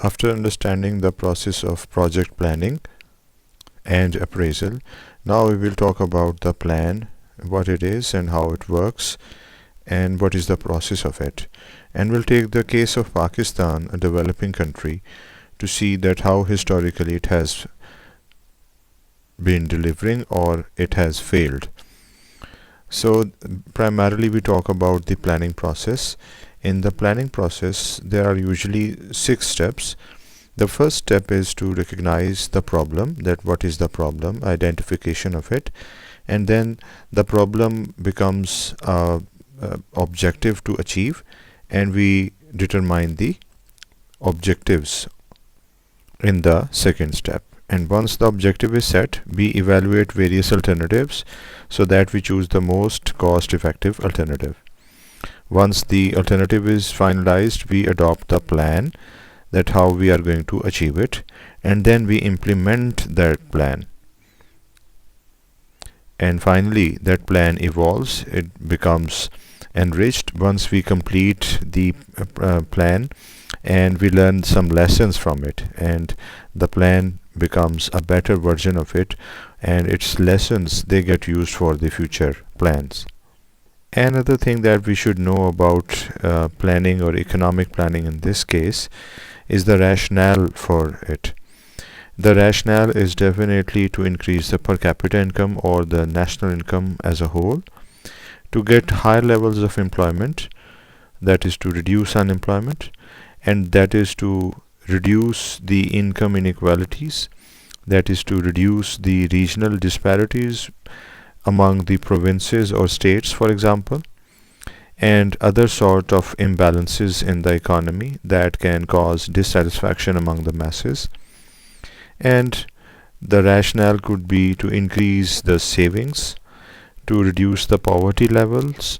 After understanding the process of project planning and appraisal, now we will talk about the plan, what it is and how it works, and what is the process of it. And we'll take the case of Pakistan, a developing country, to see that how historically it has been delivering or it has failed. So primarily we talk about the planning process. In the planning process, there are usually 6 steps. The first step is to recognize the problem, that what is the problem, identification of it, and then the problem becomes objective to achieve, and we determine the objectives in the second step. And once the objective is set, we evaluate various alternatives so that we choose the most cost effective alternative. Once the alternative is finalized, we adopt the plan, that how we are going to achieve it, and then we implement that plan. And finally, that plan evolves, it becomes enriched once we complete the plan, and we learn some lessons from it, and the plan becomes a better version of it, and its lessons, they get used for the future plans. Another thing that we should know about planning or economic planning in this case is the rationale for it. The rationale is definitely to increase the per capita income or the national income as a whole, to get higher levels of employment, that is to reduce unemployment, and that is to reduce the income inequalities, that is to reduce the regional disparities among the provinces or states, for example, and other sort of imbalances in the economy that can cause dissatisfaction among the masses. And the rationale could be to increase the savings, to reduce the poverty levels,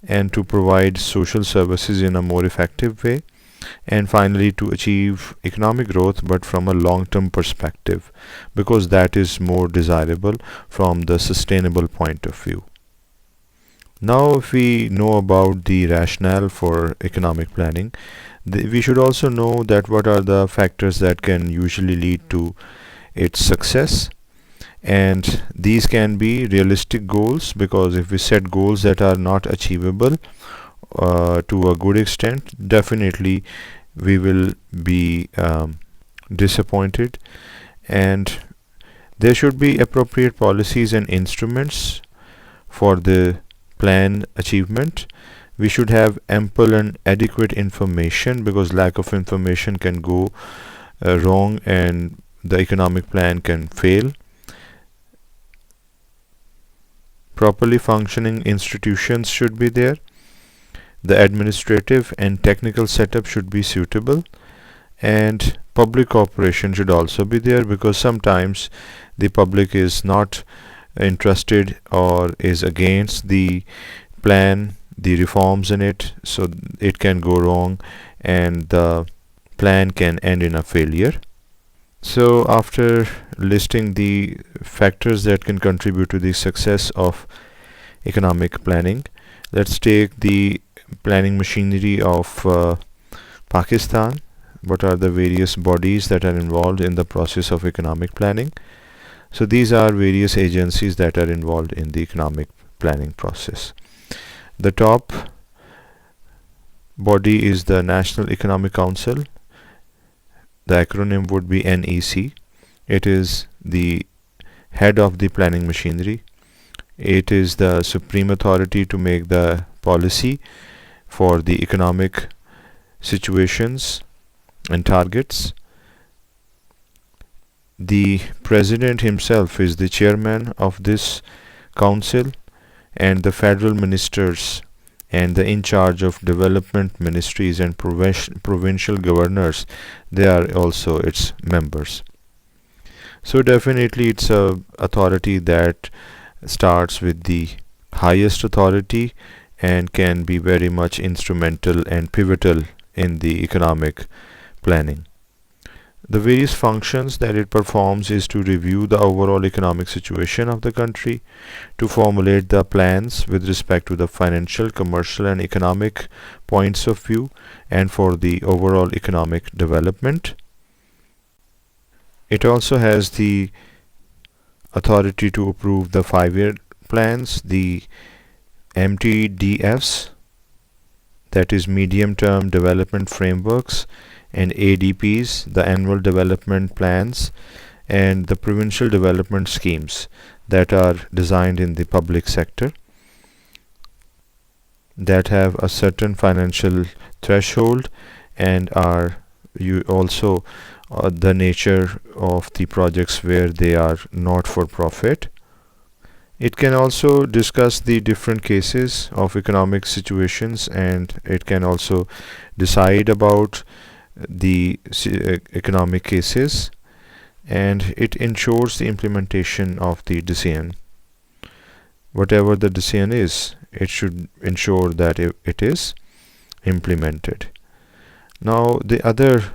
and to provide social services in a more effective way, and finally to achieve economic growth but from a long-term perspective, because that is more desirable from the sustainable point of view. Now, if we know about the rationale for economic planning, we should also know that what are the factors that can usually lead to its success. And these can be realistic goals, because if we set goals that are not achievable to a good extent, definitely we will be disappointed. And there should be appropriate policies and instruments for the plan achievement. We should have ample and adequate information, because lack of information can go wrong and the economic plan can fail. Properly functioning institutions should be there. The administrative and technical setup should be suitable, and public cooperation should also be there, because sometimes the public is not interested or is against the plan, the reforms in it, so it can go wrong and the plan can end in a failure. So after listing the factors that can contribute to the success of economic planning, let's take the planning machinery of Pakistan. What are the various bodies that are involved in the process of economic planning? So these are various agencies that are involved in the economic planning process. The top body is the National Economic Council. The acronym would be NEC. It is the head of the planning machinery. It is the supreme authority to make the policy for the economic situations and targets. The president himself is the chairman of this council, and the federal ministers and the in charge of development ministries and provincial governors, they are also its members. So definitely it's a authority that starts with the highest authority and can be very much instrumental and pivotal in the economic planning. The various functions that it performs is to review the overall economic situation of the country, to formulate the plans with respect to the financial, commercial, and economic points of view, and for the overall economic development. It also has the authority to approve the 5-year plans, the MTDFs, that is medium term development frameworks, and ADPs, the annual development plans, and the provincial development schemes that are designed in the public sector, that have a certain financial threshold and are you also the nature of the projects where they are not for profit. It can also discuss the different cases of economic situations, and it can also decide about the economic cases, and it ensures the implementation of the decision. Whatever the decision is, it should ensure that it is implemented. Now, the other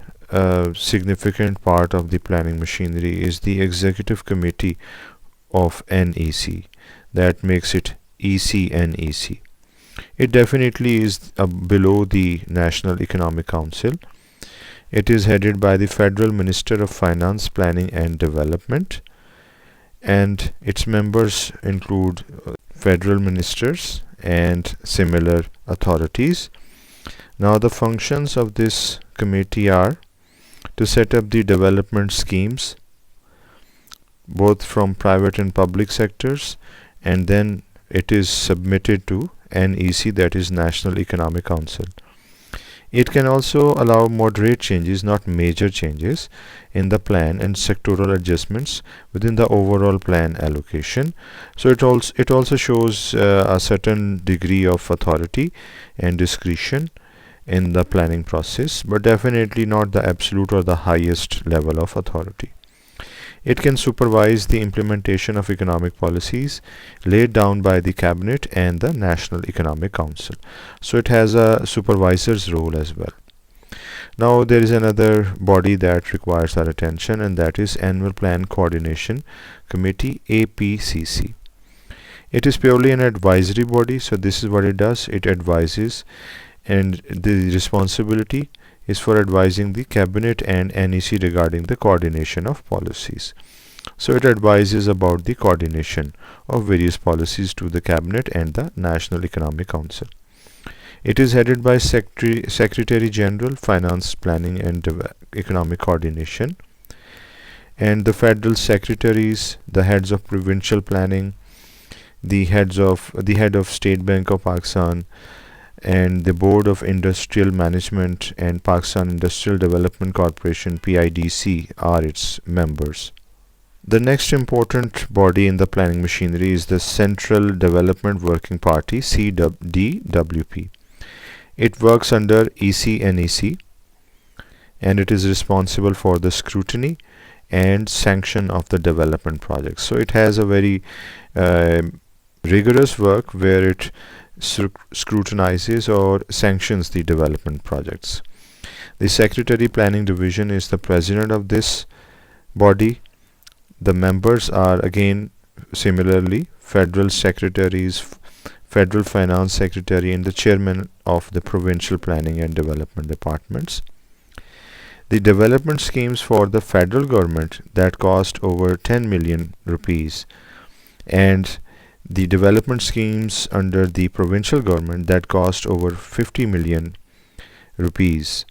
significant part of the planning machinery is the executive committee of NEC, that makes it ECNEC. It definitely is below the National Economic Council. It is headed by the Federal Minister of Finance, Planning and Development, and its members include federal ministers and similar authorities. Now, the functions of this committee are to set up the development schemes both from private and public sectors, and then it is submitted to NEC, that is National Economic Council. It can also allow moderate changes, not major changes, in the plan and sectoral adjustments within the overall plan allocation. So it also shows a certain degree of authority and discretion in the planning process, but definitely not the absolute or the highest level of authority. It can supervise the implementation of economic policies laid down by the Cabinet and the National Economic Council. So it has a supervisor's role as well. Now, there is another body that requires our attention, and that is Annual Plan Coordination Committee, APCC. It is purely an advisory body, so this is what it does. It advises, and the responsibility is for advising the Cabinet and NEC regarding the coordination of policies. So it advises about the coordination of various policies to the Cabinet and the National Economic Council. It is headed by Secretary General, Finance, Planning and Economic Coordination, and the federal secretaries, the heads of provincial planning, the head of State Bank of Pakistan, and the Board of Industrial Management and Pakistan Industrial Development Corporation, PIDC, are its members. The next important body in the planning machinery is the Central Development Working Party, CDWP. It works under ECNEC, and it is responsible for the scrutiny and sanction of the development projects. So it has a very rigorous work where it scrutinizes or sanctions the development projects. The Secretary Planning Division is the president of this body. The members are again similarly federal secretaries, federal finance secretary, and the chairman of the provincial planning and development departments. The development schemes for the federal government that cost over 10 million rupees, and the development schemes under the provincial government that cost over 50 million rupees,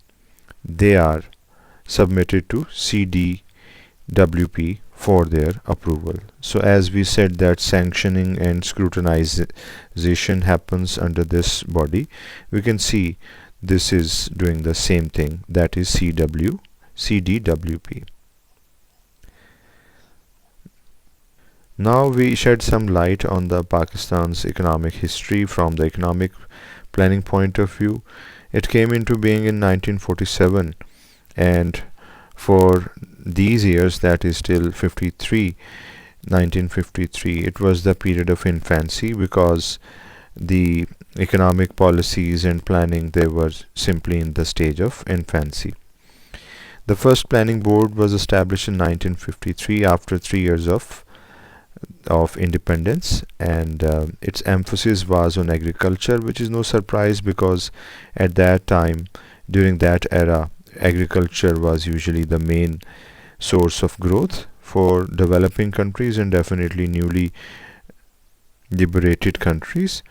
they are submitted to CDWP for their approval. So as we said that sanctioning and scrutinization happens under this body, we can see this is doing the same thing, that is CDWP. Now we shed some light on the Pakistan's economic history from the economic planning point of view. It came into being in 1947, and for these years, that is till 1953, it was the period of infancy, because the economic policies and planning, they were simply in the stage of infancy. The first planning board was established in 1953 after 3 years of independence, and its emphasis was on agriculture, which is no surprise because at that time, during that era, agriculture was usually the main source of growth for developing countries and definitely newly liberated countries.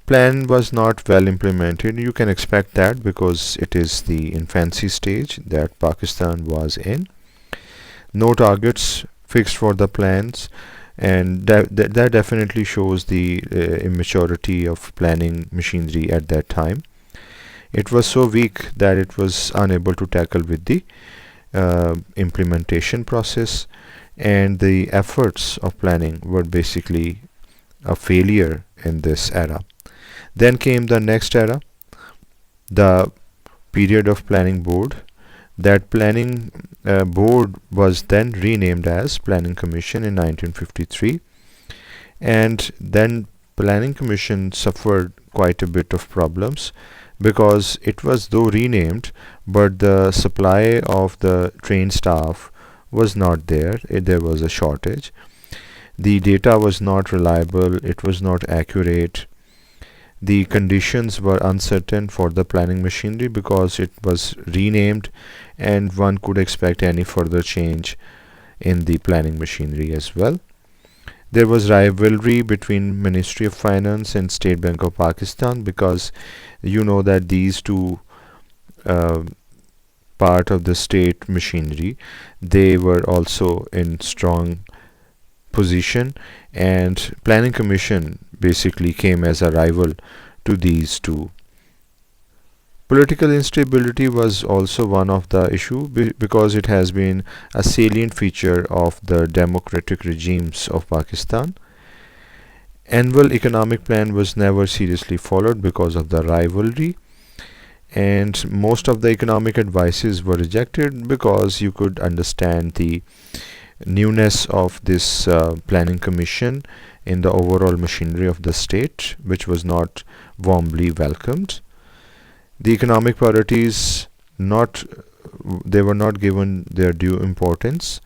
Plan was not well implemented. You can expect that because it is the infancy stage that Pakistan was in. No targets fixed for the plans, and that definitely shows the immaturity of planning machinery at that time. It was so weak that it was unable to tackle with the implementation process, and the efforts of planning were basically a failure in this era. Then came the next era, the period of planning board. That planning board was then renamed as Planning Commission in 1953, and then Planning Commission suffered quite a bit of problems because it was though renamed, but the supply of the trained staff was not there. There was a shortage. The data was not reliable, it was not accurate. The conditions were uncertain for the planning machinery because it was renamed, and one could expect any further change in the planning machinery as well. There was rivalry between Ministry of Finance and State Bank of Pakistan because you know that these two uh, part of the state machinery, they were also in strong position, and Planning Commission basically came as a rival to these two. Political instability was also one of the issue because it has been a salient feature of the democratic regimes of Pakistan. Annual economic plan was never seriously followed because of the rivalry, and most of the economic advices were rejected because you could understand the newness of this planning commission in the overall machinery of the state, which was not warmly welcomed. The economic priorities not they were not given their due importance,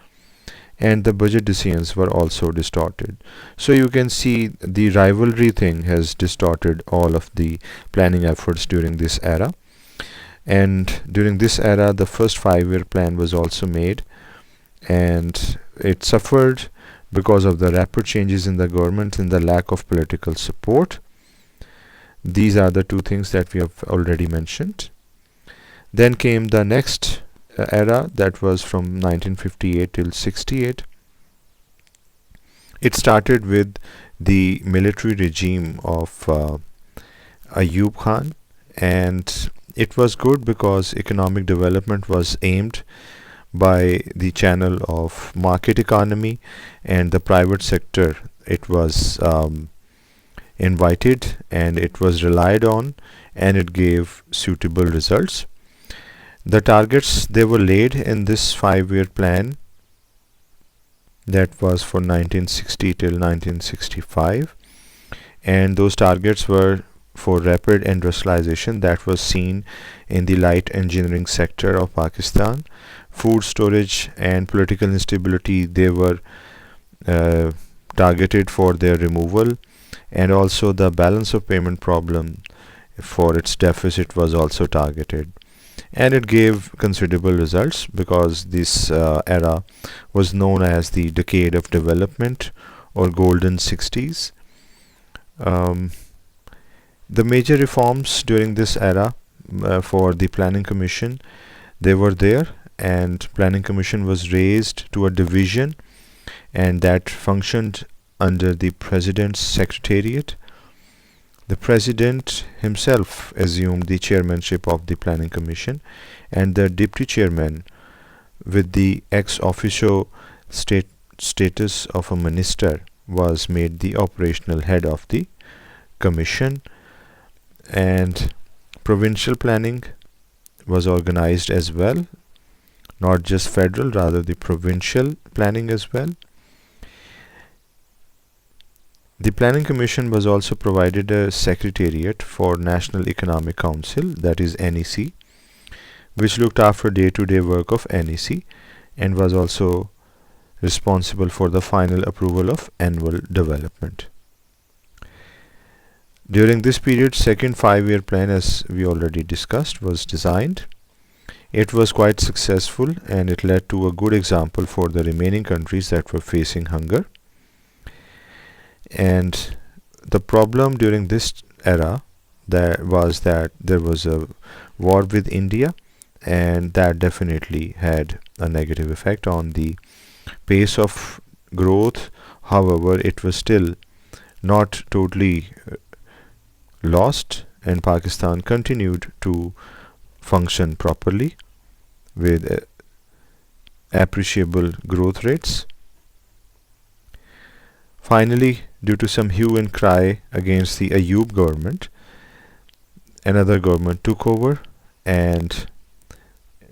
and the budget decisions were also distorted. So you can see the rivalry thing has distorted all of the planning efforts during this era. And during this era, the first 5 year plan was also made, and it suffered because of the rapid changes in the government and the lack of political support. These are the two things that we have already mentioned. Then came the next era, that was from 1958 till 68. It started with the military regime of Ayub Khan, and it was good because economic development was aimed by the channel of market economy and the private sector. It was invited and it was relied on, and it gave suitable results. The targets they were laid in this 5 year plan, that was for 1960 till 1965, and those targets were for rapid industrialization that was seen in the light engineering sector of Pakistan. Food storage and political instability, they were targeted for their removal, and also the balance of payment problem for its deficit was also targeted, and it gave considerable results because this era was known as the decade of development or golden 60s. The major reforms during this era for the planning commission, they were there, and planning commission was raised to a division, and that functioned under the president's secretariat. The president himself assumed the chairmanship of the planning commission, and the deputy chairman, with the ex officio status of a minister, was made the operational head of the commission. And provincial planning was organized as well, not just federal, rather the provincial planning as well. The Planning Commission was also provided a secretariat for National Economic Council, that is NEC, which looked after day-to-day work of NEC and was also responsible for the final approval of annual development. During this period, second 5-year plan, as we already discussed, was designed. It was quite successful and it led to a good example for the remaining countries that were facing hunger. And the problem during this era was that there was a war with India, and that definitely had a negative effect on the pace of growth. However, it was still not totally lost, and Pakistan continued to function properly with appreciable growth rates. Finally, due to some hue and cry against the Ayub government, another government took over, and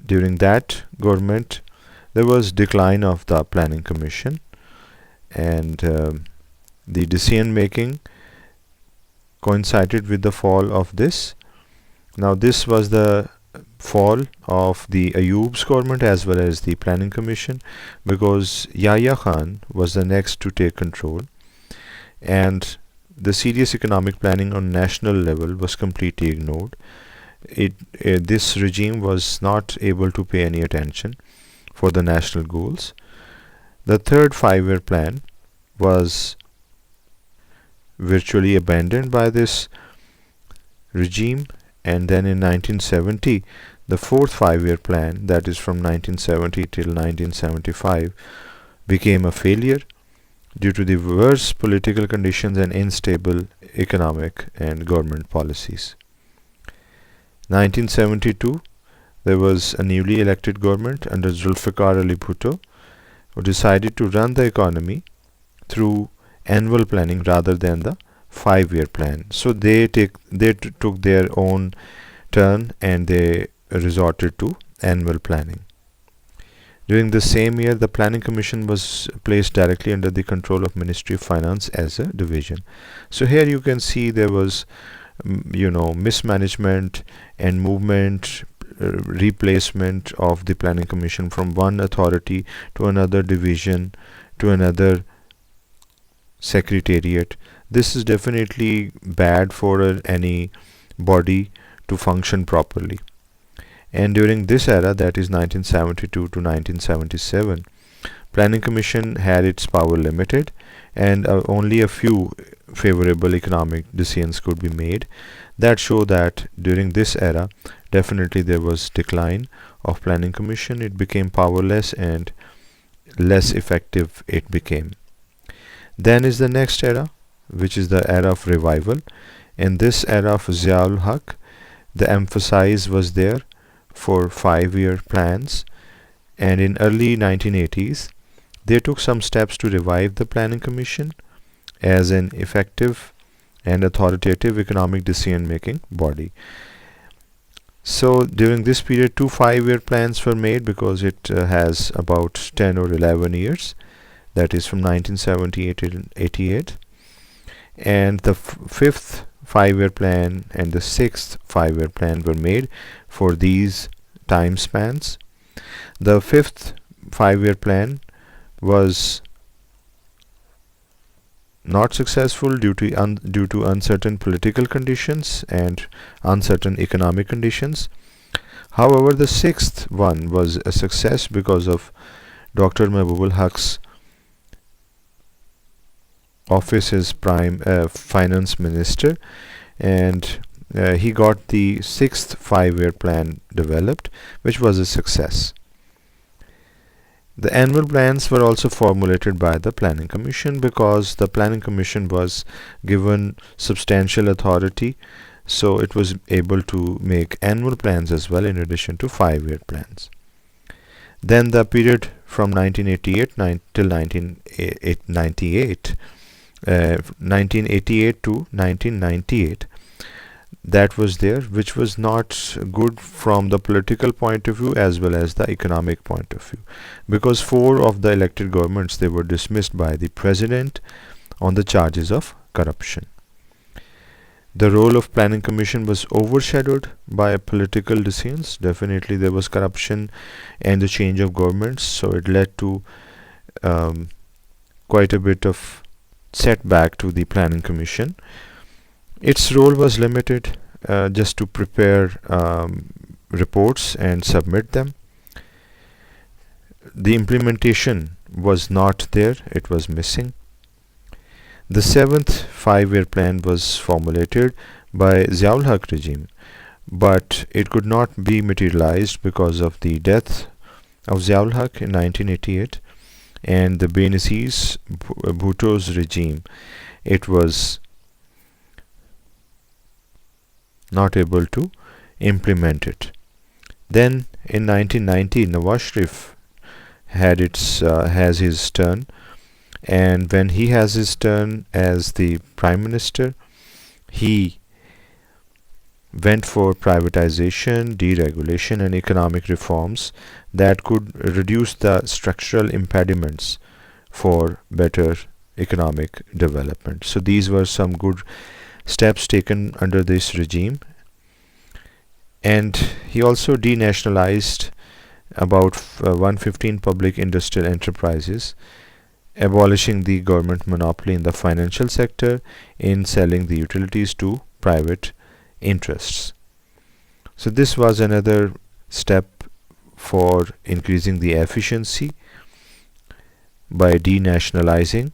during that government there was decline of the planning commission, and the decision making coincided with the fall of this. Now this was the fall of the Ayub's government as well as the planning commission, because Yahya Khan was the next to take control, and the serious economic planning on national level was completely ignored. This regime was not able to pay any attention for the national goals. The third 5-year plan was virtually abandoned by this regime, and then in 1970 the fourth 5-year plan, that is from 1970 till 1975, became a failure due to the worse political conditions and unstable economic and government policies. 1972, there was a newly elected government under Zulfikar Ali Bhutto, who decided to run the economy through annual planning rather than the 5-year plan. So they took their own turn and they resorted to annual planning. During the same year, the Planning Commission was placed directly under the control of Ministry of Finance as a division. So here you can see there was mismanagement and movement, replacement of the Planning Commission from one authority to another division to another secretariat. This is definitely bad for any body to function properly. And during this era, that is 1972 to 1977, Planning Commission had its power limited, and only a few favorable economic decisions could be made. That show that during this era, definitely there was decline of Planning Commission. It became powerless and less effective it became. Then is the next era, which is the era of revival. In this era of Ziaul Haq, the emphasis was there for 5-year plans, and in early 1980s they took some steps to revive the Planning Commission as an effective and authoritative economic decision-making body. So during this period, 2 5-year plans were made, because it has about 10 or 11 years, that is from 1978 to 88, and the fifth 5-year plan and the sixth 5-year plan were made for these time spans. The fifth 5-year plan was not successful due to uncertain political conditions and uncertain economic conditions. However, the sixth one was a success because of Dr. Mehmood Haq's office as prime finance minister, and he got the sixth 5-year plan developed, which was a success. The annual plans were also formulated by the Planning Commission, because the Planning Commission was given substantial authority, so it was able to make annual plans as well in addition to 5-year plans. Then the period from 1988 till 1988 to 1998, that was there, which was not good from the political point of view as well as the economic point of view, because 4 of the elected governments, they were dismissed by the president on the charges of corruption. The role of planning commission was overshadowed by political decisions. Definitely there was corruption and the change of governments, so it led to um, quite a bit of setback to the planning commission. Its role was limited, just to prepare reports and submit them. The implementation was not there, it was missing. The seventh 5-year plan was formulated by Ziaul Haq regime, but it could not be materialized because of the death of Ziaul Haq in 1988 and the Benazir's Bhutto's regime. It was not able to implement it. Then in 1990, Nawaz Sharif has his turn, and when he has his turn as the prime minister, he went for privatization, deregulation, and economic reforms that could reduce the structural impediments for better economic development. So these were some good steps taken under this regime. And he also denationalized about 115 public industrial enterprises, abolishing the government monopoly in the financial sector in selling the utilities to private interests. So this was another step for increasing the efficiency by denationalizing.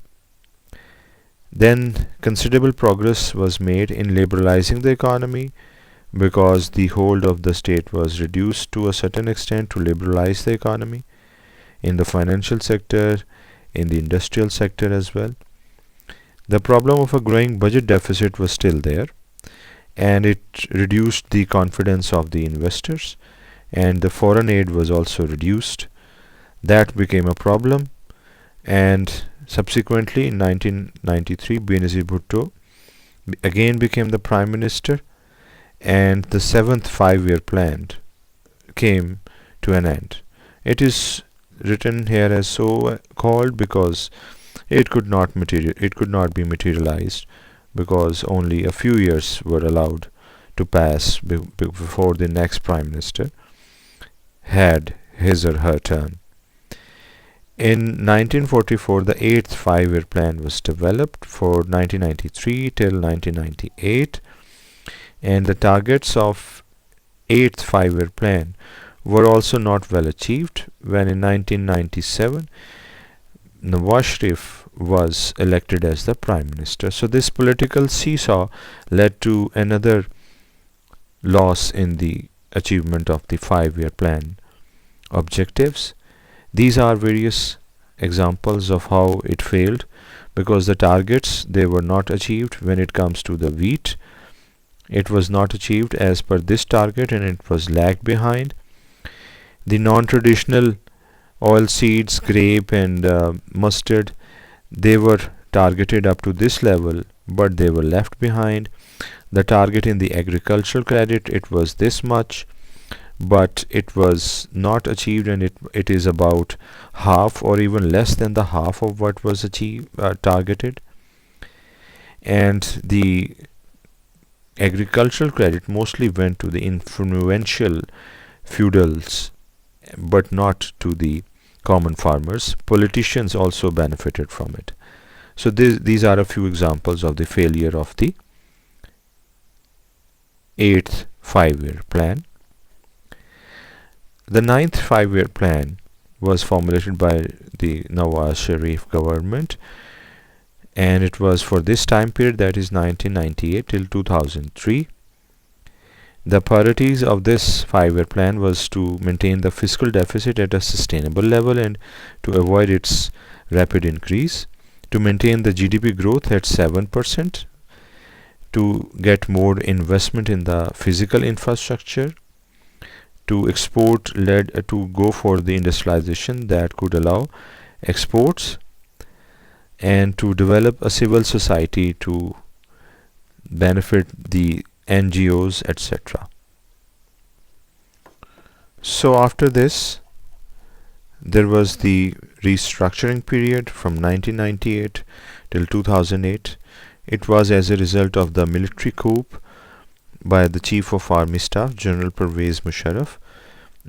Then considerable progress was made in liberalizing the economy because the hold of the state was reduced to a certain extent to liberalize the economy in the financial sector, in the industrial sector as well. The problem of a growing budget deficit was still there, and it reduced the confidence of the investors, and the foreign aid was also reduced. That became a problem, and subsequently in 1993 Benazir Bhutto again became the prime minister, and the seventh 5-year plan came to an end. It is written here as so called because it could not be materialized because only a few years were allowed to pass before the next prime minister had his or her turn. In 1944, the 8th 5-year plan was developed for 1993 till 1998, and the targets of 8th 5-year plan were also not well achieved when in 1997 Nawaz Sharif was elected as the prime minister. So this political seesaw led to another loss in the achievement of the 5-year plan objectives. These are various examples of how it failed because the targets, they were not achieved. When it comes to the wheat, it was not achieved as per this target and it was lagged behind. The non-traditional oil seeds, grape and mustard, they were targeted up to this level but they were left behind. The target in the agricultural credit, it was this much, but it was not achieved, and it is about half or even less than the half of what was targeted. And the agricultural credit mostly went to the influential feudals but not to the common farmers. Politicians also benefited from it. So these are a few examples of the failure of the 8th 5-year plan. The 9th 5-year plan was formulated by the Nawaz Sharif government, and it was for this time period, that is 1998 till 2003. The priorities of this 5-year plan was to maintain the fiscal deficit at a sustainable level and to avoid its rapid increase, to maintain the GDP growth at 7%, to get more investment in the physical infrastructure, to export led to go for the industrialization that could allow exports, and to develop a civil society to benefit the NGOs, etc. So after this, there was the restructuring period from 1998 till 2008. It was as a result of the military coup by the Chief of Army Staff, General Pervez Musharraf,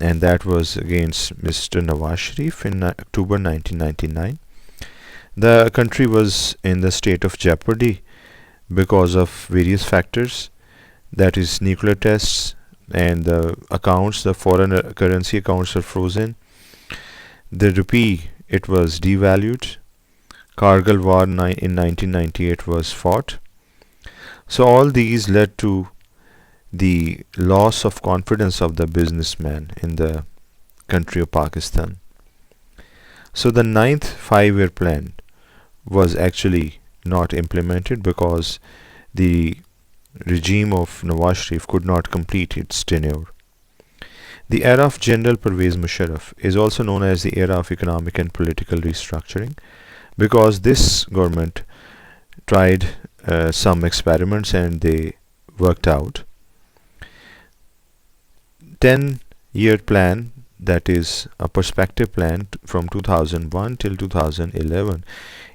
and that was against Mr. Nawaz Sharif in October 1999. The country was in the state of jeopardy because of various factors, that is nuclear tests, and the foreign currency accounts are frozen. The rupee, it was devalued. Kargil war in 1998 was fought. So all these led to the loss of confidence of the businessman in the country of Pakistan. So the ninth 5-year plan was actually not implemented because the regime of Nawaz Sharif could not complete its tenure. The era of General Pervez Musharraf is also known as the era of economic and political restructuring because this government tried some experiments and they worked out. 10-year plan, that is a perspective plan from 2001 till 2011,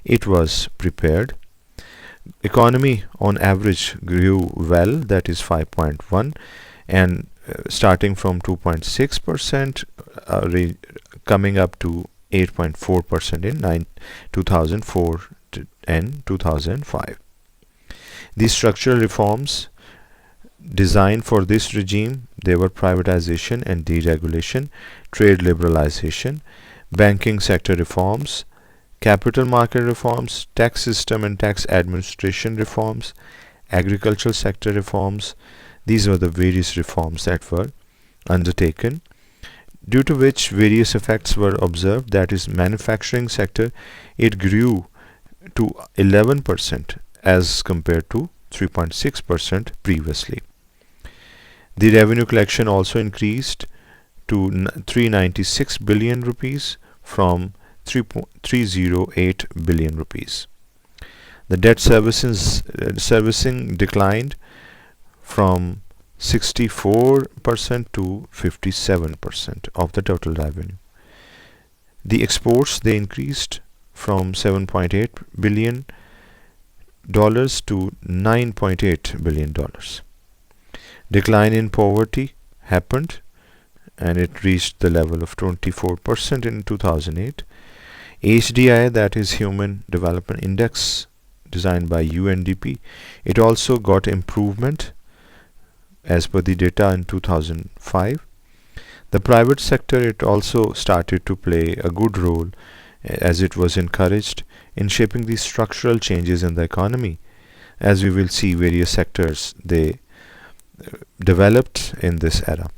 it was prepared. Economy on average grew well, that is 5.1, and starting from 2.6%, coming up to 8.4% in 2004 and 2005. These structural reforms designed for this regime, they were privatization and deregulation, trade liberalization, banking sector reforms, capital market reforms, tax system and tax administration reforms, agricultural sector reforms. These were the various reforms that were undertaken, due to which various effects were observed. That is, manufacturing sector, it grew to 11% as compared to 3.6% previously. The revenue collection also increased to 396 billion rupees from 308 billion rupees. The debt servicing declined from 64% to 57% of the total revenue. The exports, they increased from $7.8 billion to $9.8 billion. Decline in poverty happened and it reached the level of 24% in 2008. HDI, that is Human Development Index designed by UNDP, it also got improvement as per the data in 2005. The private sector, it also started to play a good role as it was encouraged in shaping the structural changes in the economy. As we will see, various sectors, they developed in this era.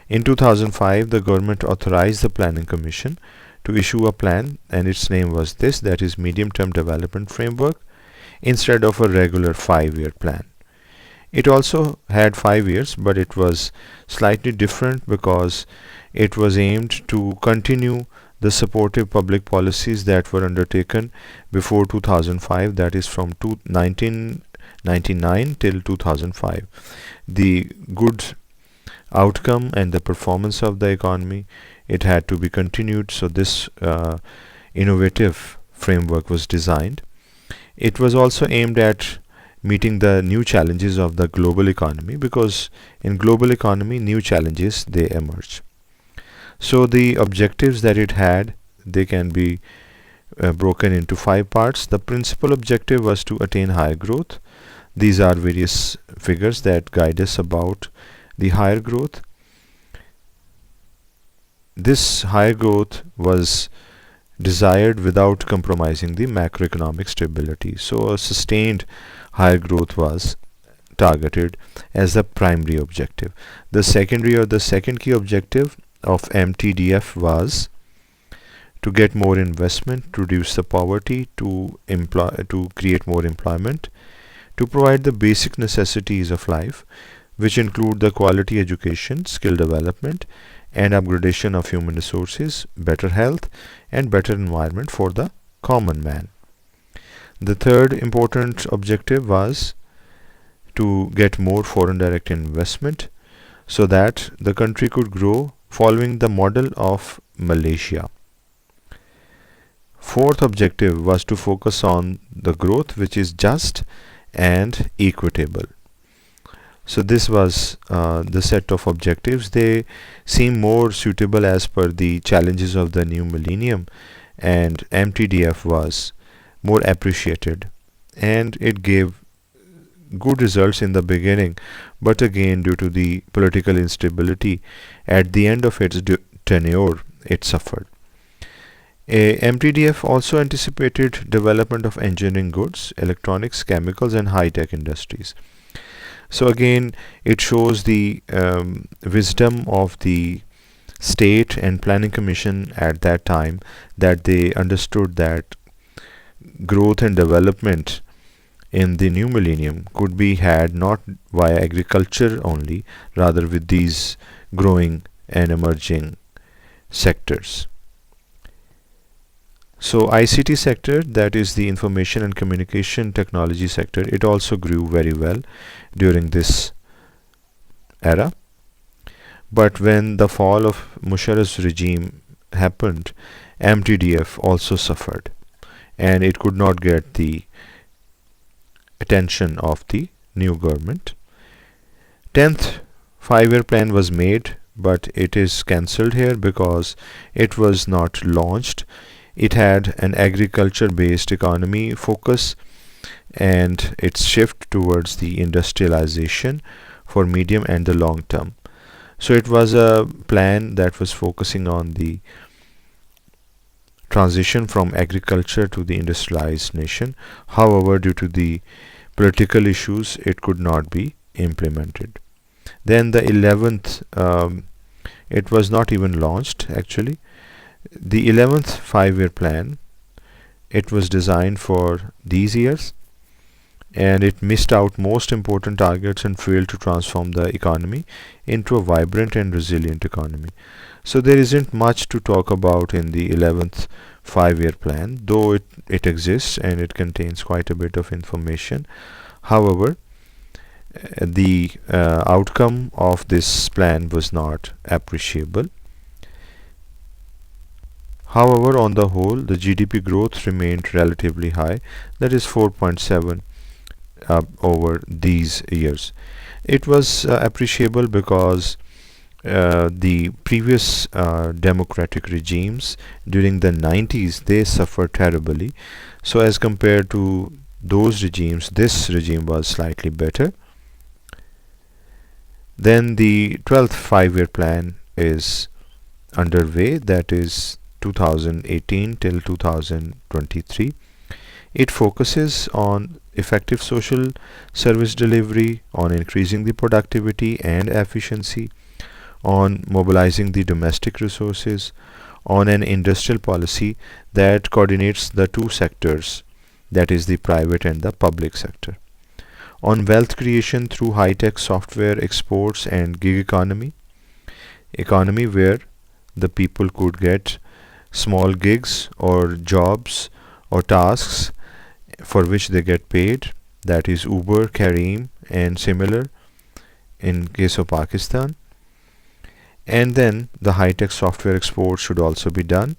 In 2005, the government authorized the Planning Commission to issue a plan, and its name was this, that is Medium Term Development Framework, instead of a regular 5-year plan. It also had 5 years, but it was slightly different because it was aimed to continue the supportive public policies that were undertaken before 2005, that is from 1999 till 2005. The good outcome and the performance of the economy, it had to be continued, so this innovative framework was designed. It was also aimed at meeting the new challenges of the global economy, because in global economy new challenges they emerge. So the objectives that it had, they can be broken into 5 parts. The principal objective was to attain higher growth. These are various figures that guide us about the higher growth. This higher growth was desired without compromising the macroeconomic stability. So a sustained higher growth was targeted as the primary objective. The secondary or the second key objective of MTDF was to get more investment, to reduce the poverty, to create more employment, to provide the basic necessities of life, which include the quality education, skill development, and upgradation of human resources, better health, and better environment for the common man. The third important objective was to get more foreign direct investment so that the country could grow following the model of Malaysia. Fourth objective was to focus on the growth which is just and equitable. So this was the set of objectives. They seem more suitable as per the challenges of the new millennium, and MTDF was more appreciated, and it gave good results in the beginning, but again due to the political instability at the end of its tenure it suffered. MTDF also anticipated development of engineering goods, electronics, chemicals and high-tech industries. So again it shows the wisdom of the state and planning commission at that time, that they understood that growth and development in the new millennium could be had not via agriculture only, rather with these growing and emerging sectors. So ICT sector, that is the information and communication technology sector, it also grew very well during this era. But when the fall of Musharraf's regime happened, MTDF also suffered, and it could not get the attention of the new government. 10th five-year plan was made, but it is cancelled here because it was not launched. It had an agriculture-based economy focus, and its shift towards the industrialization for medium and the long term. So it was a plan that was focusing on the transition from agriculture to the industrialized nation. However, due to the political issues, it could not be implemented. Then the 11th, it was not even launched actually. The 11th five-year plan, it was designed for these years, and it missed out most important targets and failed to transform the economy into a vibrant and resilient economy. So there isn't much to talk about in the 11th five-year plan, though it exists and it contains quite a bit of information. However, the outcome of this plan was not appreciable. However, on the whole, the GDP growth remained relatively high, that is 4.7 over these years. It was appreciable because the previous democratic regimes during the 90s, they suffered terribly. So as compared to those regimes, this regime was slightly better. Then the 12th five-year plan is underway, that is 2018 till 2023. It focuses on effective social service delivery, on increasing the productivity and efficiency, on mobilizing the domestic resources, on an industrial policy that coordinates the two sectors, that is the private and the public sector, on wealth creation through high-tech software exports and gig economy where the people could get small gigs or jobs or tasks for which they get paid, that is Uber, Careem and similar in case of Pakistan. And then the high-tech software exports should also be done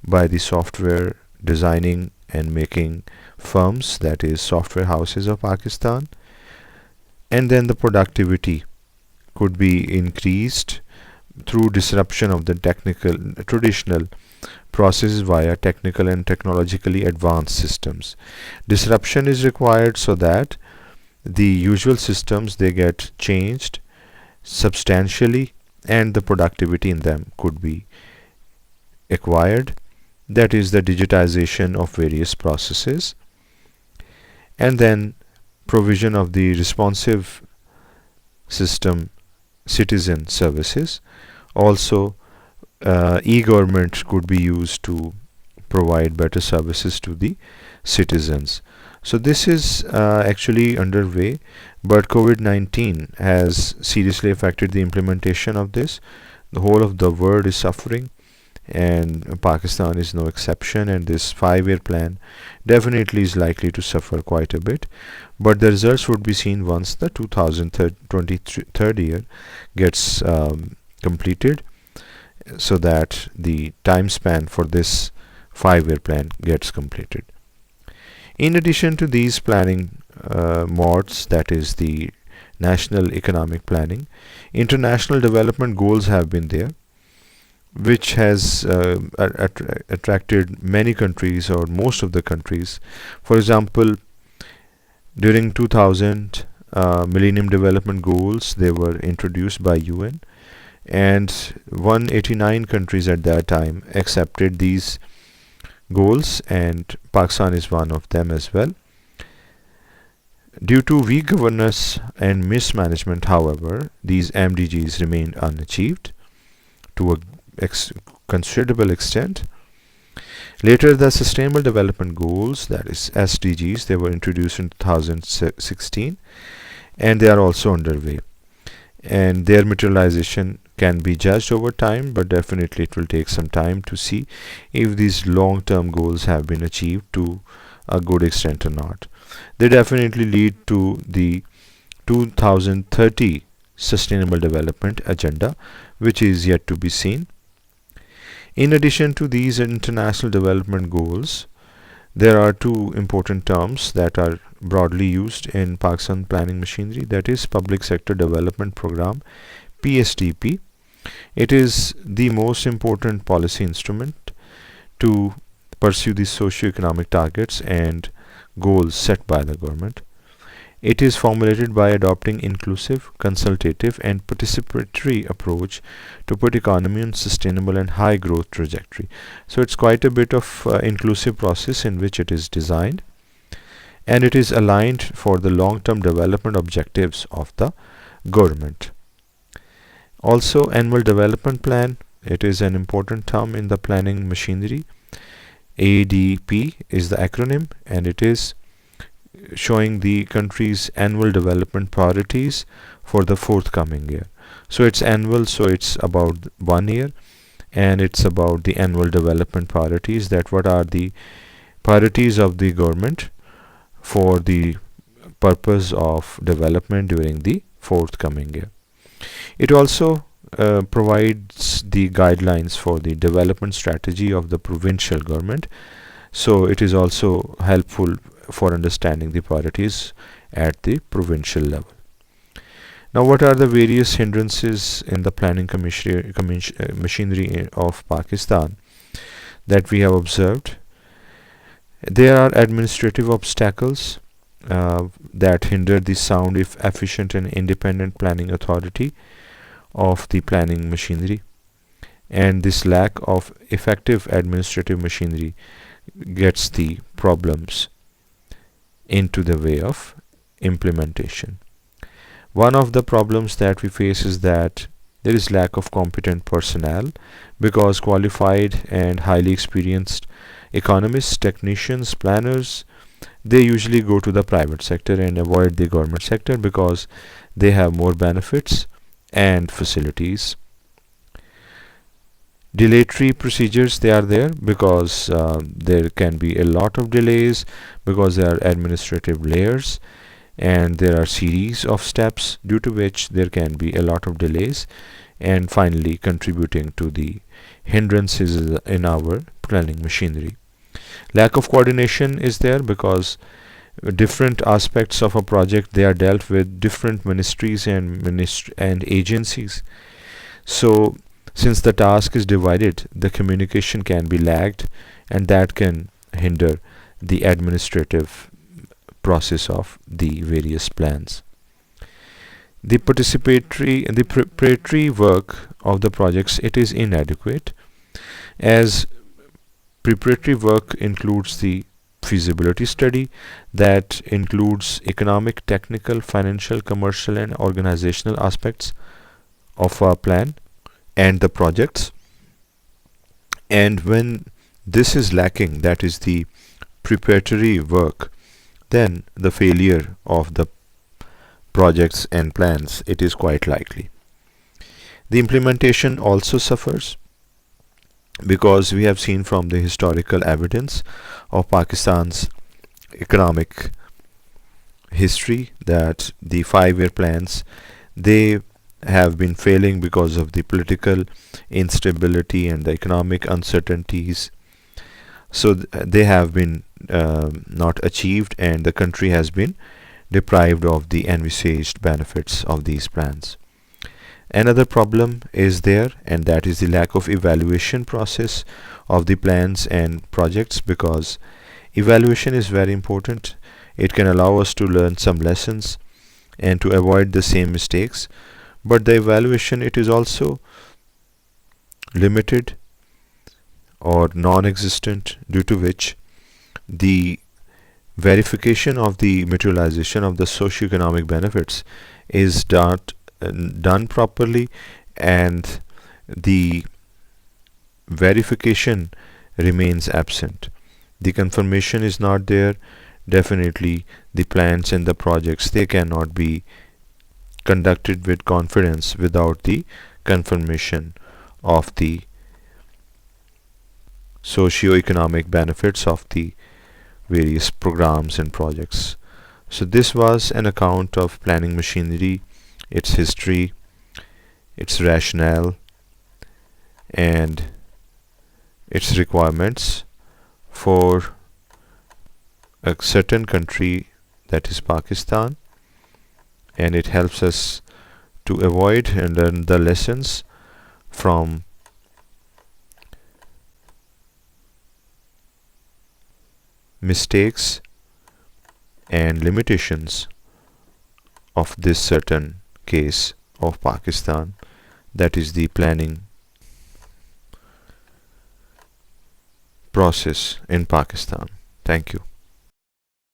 by the software designing and making firms, that is software houses of Pakistan. And then the productivity could be increased through disruption of the traditional processes via technical and technologically advanced systems. Disruption is required so that the usual systems, they get changed substantially and the productivity in them could be acquired, that is the digitization of various processes. And then provision of the responsive system citizen services. Also e-government could be used to provide better services to the citizens. So this is actually underway, but COVID-19 has seriously affected the implementation of this. The whole of the world is suffering, and Pakistan is no exception, and this five-year plan definitely is likely to suffer quite a bit, but the results would be seen once the 2023 year gets completed, so that the time span for this 5-year plan gets completed. In addition to these planning modes, that is the national economic planning, international development goals have been there, which has attracted many countries or most of the countries. For example, during 2000, Millennium Development Goals, they were introduced by UN, and 189 countries at that time accepted these goals, and Pakistan is one of them as well. Due to weak governance and mismanagement, however, these MDGs remained unachieved to a considerable extent. Later, the Sustainable Development Goals, that is SDGs, they were introduced in 2016, and they are also underway. And their materialization can be judged over time, but definitely it will take some time to see if these long-term goals have been achieved to a good extent or not. They definitely lead to the 2030 Sustainable Development Agenda, which is yet to be seen. In addition to these international development goals, there are two important terms that are broadly used in Pakistan planning machinery, that is Public Sector Development Program, PSDP. It is the most important policy instrument to pursue the socio-economic targets and goals set by the government. It is formulated by adopting inclusive, consultative and participatory approach to put economy on sustainable and high growth trajectory. So it's quite a bit of inclusive process in which it is designed, and it is aligned for the long-term development objectives of the government. Also, annual development plan, it is an important term in the planning machinery. ADP is the acronym, and it is showing the country's annual development priorities for the forthcoming year. So it's annual, so it's about 1 year, and it's about the annual development priorities, that what are the priorities of the government for the purpose of development during the forthcoming year. It also provides the guidelines for the development strategy of the provincial government, so it is also helpful for understanding the priorities at the provincial level. Now, what are the various hindrances in the planning machinery of Pakistan that we have observed? There are administrative obstacles that hinder the sound, efficient and independent planning authority of the planning machinery, and this lack of effective administrative machinery gets the problems into the way of implementation. One of the problems that we face is that there is lack of competent personnel, because qualified and highly experienced economists, technicians, planners, they usually go to the private sector and avoid the government sector because they have more benefits and facilities. Dilatory procedures, they are there because there can be a lot of delays because there are administrative layers and there are series of steps due to which there can be a lot of delays, and finally contributing to the hindrances in our planning machinery. Lack of coordination is there because different aspects of a project, they are dealt with different ministries and agencies. So since the task is divided, the communication can be lagged, and that can hinder the administrative process of the various plans. The preparatory work of the projects, it is inadequate, as preparatory work includes the feasibility study, that includes economic, technical, financial, commercial and organizational aspects of a plan and the projects. And when this is lacking, that is the preparatory work, then the failure of the projects and plans, it is quite likely. The implementation also suffers because we have seen from the historical evidence of Pakistan's economic history that the 5-year plans, they have been failing because of the political instability and the economic uncertainties. So they have been not achieved, and the country has been deprived of the envisaged benefits of these plans. Another problem is there, and that is the lack of evaluation process of the plans and projects, because evaluation is very important. It can allow us to learn some lessons and to avoid the same mistakes, but the evaluation, it is also limited or non-existent, due to which the verification of the materialization of the socio-economic benefits is not done properly, and the verification remains absent. The confirmation is not there. Definitely the plans and the projects, they cannot be conducted with confidence without the confirmation of the socio-economic benefits of the various programs and projects. So this was an account of planning machinery, its history, its rationale, and its requirements for a certain country, that is Pakistan, and it helps us to avoid and learn the lessons from mistakes and limitations of this certain case of Pakistan, that is the planning process in Pakistan. Thank you.